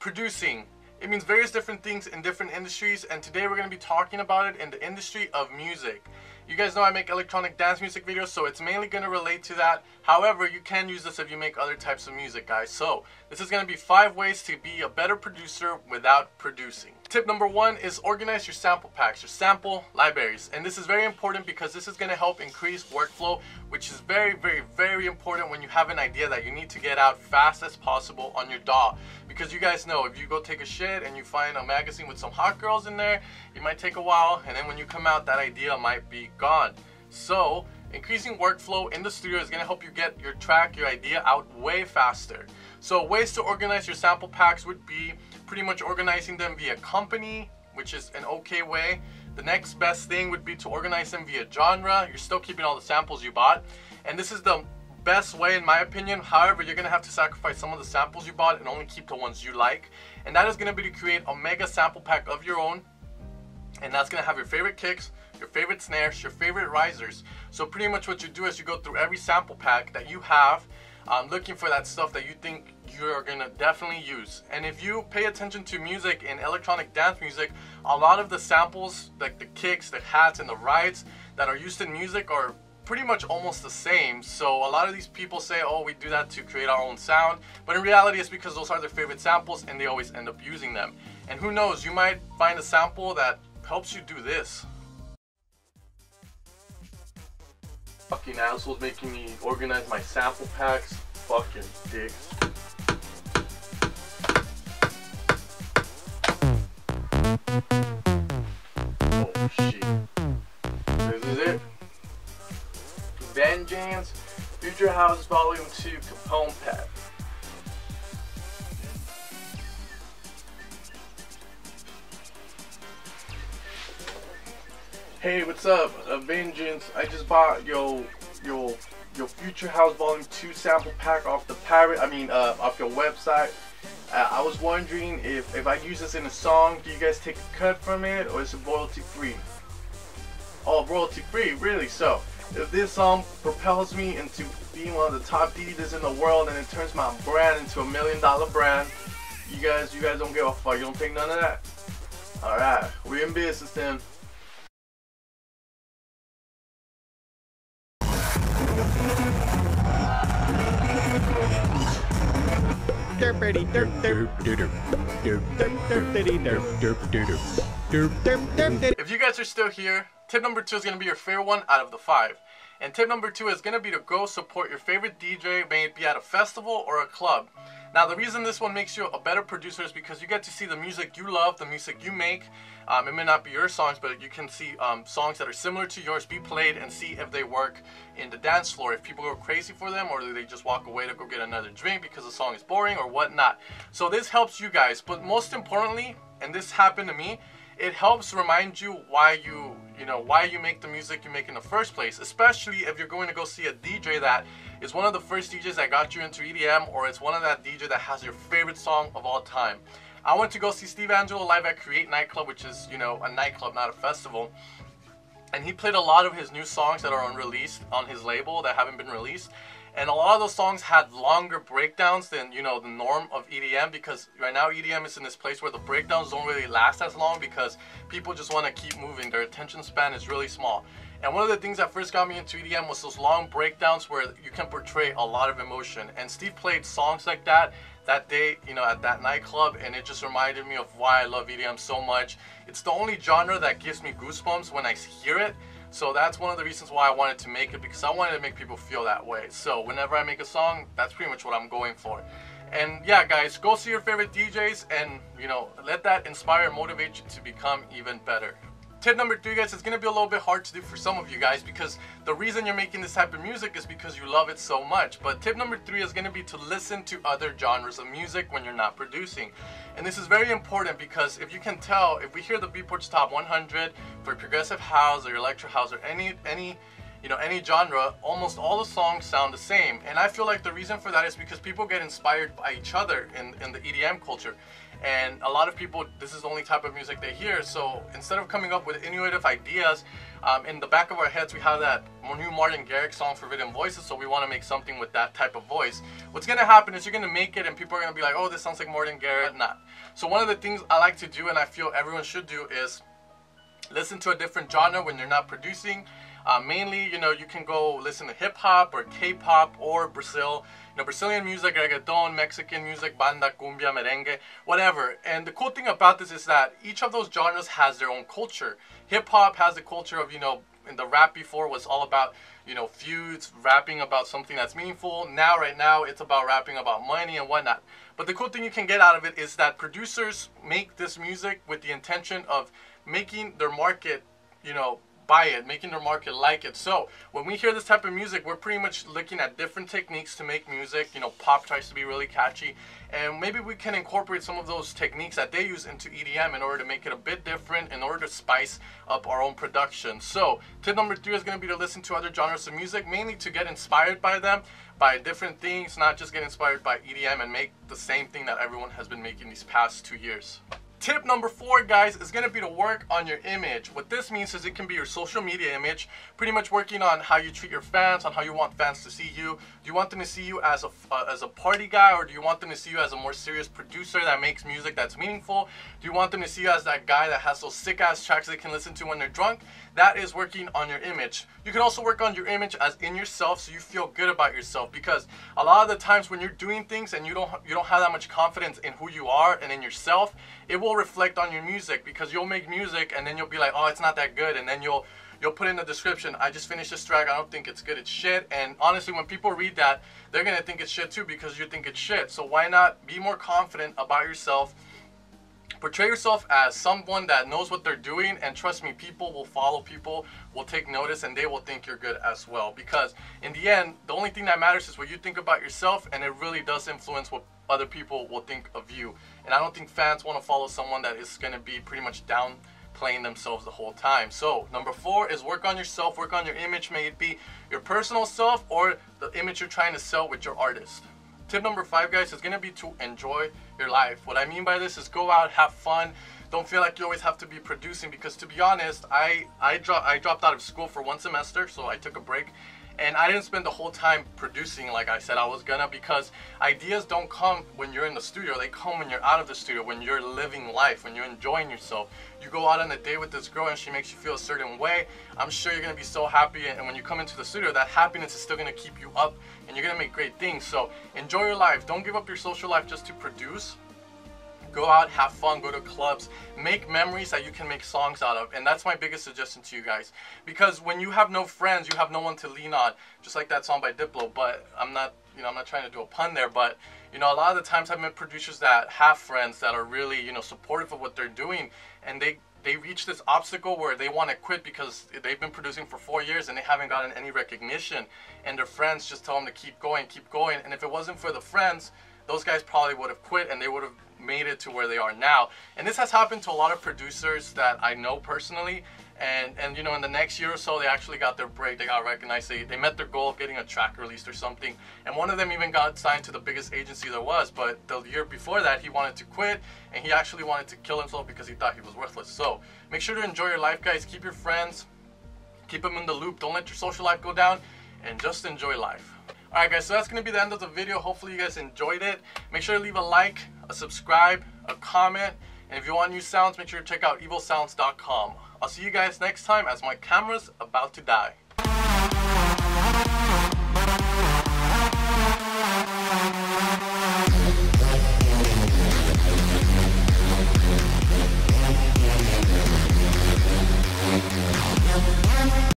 Producing. It means various different things in different industries, and today we're going to be talking about it in the industry of music. You guys know I make electronic dance music videos, so it's mainly going to relate to that. However, you can use this if you make other types of music, guys. So this is going to be 5 ways to be a better producer without producing. Tip number 1 is organize your sample packs, your sample libraries. And this is very important because this is going to help increase workflow, which is very, very, very important when you have an idea that you need to get out fast as possible on your DAW. Because you guys know, if you go take a shit and you find a magazine with some hot girls in there, it might take a while, and then when you come out, that idea might be gone. So increasing workflow in the studio is going to help you get your track, your idea out way faster. So ways to organize your sample packs would be pretty much organizing them via company, which is an okay way. The next best thing would be to organize them via genre. You're still keeping all the samples you bought, and this is the best way in my opinion. However, you're going to have to sacrifice some of the samples you bought and only keep the ones you like, and that is going to be to create a mega sample pack of your own. And that's going to have your favorite kicks, your favorite snares, your favorite risers. So pretty much what you do is you go through every sample pack that you have, looking for that stuff that you think you're going to definitely use. And if you pay attention to music and electronic dance music, a lot of the samples, like the kicks, the hats, and the rides that are used in music are pretty much almost the same. So a lot of these people say, oh, we do that to create our own sound, but in reality it's because those are their favorite samples and they always end up using them. And who knows, you might find a sample that helps you do this. Fucking assholes making me organize my sample packs. Fucking dicks. Oh shit. This is it. Vengeance Future House Volume 2 Capone Pack. Hey, what's up? Vengeance. I just bought your Future House Volume 2 sample pack off the off your website. I was wondering if I use this in a song, do you guys take a cut from it, or is it royalty free? Oh, royalty free, really? So if this song propels me into being one of the top DJs in the world and it turns my brand into $1 million brand, you guys don't give a fuck. You don't take none of that? Alright, we're in business then. If you guys are still here, tip number 2 is going to be your favorite one out of the 5. And tip number 2 is going to be to go support your favorite DJ, may it be at a festival or a club. Now the reason this one makes you a better producer is because you get to see the music you love, the music you make. It may not be your songs, but you can see songs that are similar to yours be played and see if they work in the dance floor. If people go crazy for them, or do they just walk away to go get another drink because the song is boring or whatnot. So this helps you guys, but most importantly, and this happened to me, it helps remind you why you make the music you make in the first place, especially if you're going to go see a DJ that is one of the first DJs that got you into EDM, or it's one of that DJ that has your favorite song of all time. I went to go see Steve Angelo live at Create nightclub, which is, a nightclub, not a festival. And he played a lot of his new songs that are unreleased on his label that haven't been released. And a lot of those songs had longer breakdowns than, the norm of EDM, because right now EDM is in this place where the breakdowns don't really last as long because people just want to keep moving. Their attention span is really small. And one of the things that first got me into EDM was those long breakdowns where you can portray a lot of emotion. And Steve played songs like that day, at that nightclub, and it just reminded me of why I love EDM so much. It's the only genre that gives me goosebumps when I hear it. So that's one of the reasons why I wanted to make it, because I wanted to make people feel that way. So whenever I make a song, that's pretty much what I'm going for. And yeah, guys, go see your favorite DJs and, let that inspire and motivate you to become even better. Tip number 3, guys, is going to be a little bit hard to do for some of you guys because the reason you're making this type of music is because you love it so much. But tip number 3 is going to be to listen to other genres of music when you're not producing. And this is very important because if you can tell, if we hear the Beatport's Top 100 for progressive house or electro house or any you know, any genre, almost all the songs sound the same. And I feel like the reason for that is because people get inspired by each other in the EDM culture. And a lot of people, this is the only type of music they hear. So instead of coming up with innovative ideas, in the back of our heads we have that new Martin Garrix song, Forbidden Voices, so we want to make something with that type of voice. What's going to happen is you're going to make it and people are going to be like, oh, this sounds like Martin Garrix. Not. So one of the things I like to do, and I feel everyone should do, is listen to a different genre when you're not producing. Mainly, you know, you can go listen to hip-hop or K-pop or Brazil, you know, Brazilian music, reggaeton, Mexican music, banda, cumbia, merengue, whatever. And the cool thing about this is that each of those genres has their own culture. Hip-hop has the culture of, you know, in the rap before was all about, you know, feuds, rapping about something that's meaningful. Now, right now, it's about rapping about money and whatnot. But the cool thing you can get out of it is that producers make this music with the intention of making their market, you know, buy it, making their market like it. So when we hear this type of music, we're pretty much looking at different techniques to make music. You know, pop tries to be really catchy, and maybe we can incorporate some of those techniques that they use into EDM in order to make it a bit different, in order to spice up our own production. So tip number 3 is going to be to listen to other genres of music, mainly to get inspired by them, by different things, not just get inspired by EDM and make the same thing that everyone has been making these past 2 years. Tip number 4, guys, is going to be to work on your image. What this means is it can be your social media image, pretty much working on how you treat your fans, on how you want fans to see you. Do you want them to see you as a party guy, or do you want them to see you as a more serious producer that makes music that's meaningful? Do you want them to see you as that guy that has those sick-ass tracks they can listen to when they're drunk? That is working on your image. You can also work on your image as in yourself, so you feel good about yourself, because a lot of the times when you're doing things and you don't have that much confidence in who you are and in yourself, it will reflect on your music, because you'll make music and then you'll be like, oh, it's not that good, and then you'll put in the description, I just finished this track, I don't think it's good, it's shit. And honestly, when people read that, they're gonna think it's shit too, because you think it's shit. So why not be more confident about yourself? Portray yourself as someone that knows what they're doing, and trust me, people will follow, people will take notice, and they will think you're good as well. Because in the end, the only thing that matters is what you think about yourself, and it really does influence what other people will think of you. And I don't think fans want to follow someone that is going to be pretty much downplaying themselves the whole time. So number 4 is work on yourself, work on your image, may it be your personal self or the image you're trying to sell with your artist. Tip number 5, guys, is going to be to enjoy your life. What I mean by this is go out, have fun. Don't feel like you always have to be producing, because to be honest, I dropped out of school for 1 semester, so I took a break. And I didn't spend the whole time producing like I said I was gonna, because ideas don't come when you're in the studio. They come when you're out of the studio, when you're living life, when you're enjoying yourself. You go out on a date with this girl and she makes you feel a certain way. I'm sure you're gonna be so happy, and when you come into the studio, that happiness is still gonna keep you up and you're gonna make great things. So enjoy your life. Don't give up your social life just to produce. Go out, have fun, go to clubs, make memories that you can make songs out of. And that's my biggest suggestion to you guys. Because when you have no friends, you have no one to lean on. Just like that song by Diplo. But I'm not trying to do a pun there, but you know, a lot of the times I've met producers that have friends that are really, you know, supportive of what they're doing, and they reach this obstacle where they want to quit because they've been producing for 4 years and they haven't gotten any recognition, and their friends just tell them to keep going, and if it wasn't for the friends, those guys probably would have quit and they would have made it to where they are now. And this has happened to a lot of producers that I know personally, and you know, in the next year or so, they actually got their break, they got recognized, they met their goal of getting a track released or something, and one of them even got signed to the biggest agency there was. But the year before that, he wanted to quit, and he actually wanted to kill himself because he thought he was worthless. So make sure to enjoy your life, guys. Keep your friends, keep them in the loop, don't let your social life go down, and just enjoy life. Alright guys, so that's going to be the end of the video. Hopefully you guys enjoyed it. Make sure to leave a like, a subscribe, a comment, and if you want new sounds, make sure to check out evilsounds.com. I'll see you guys next time, as my camera's about to die.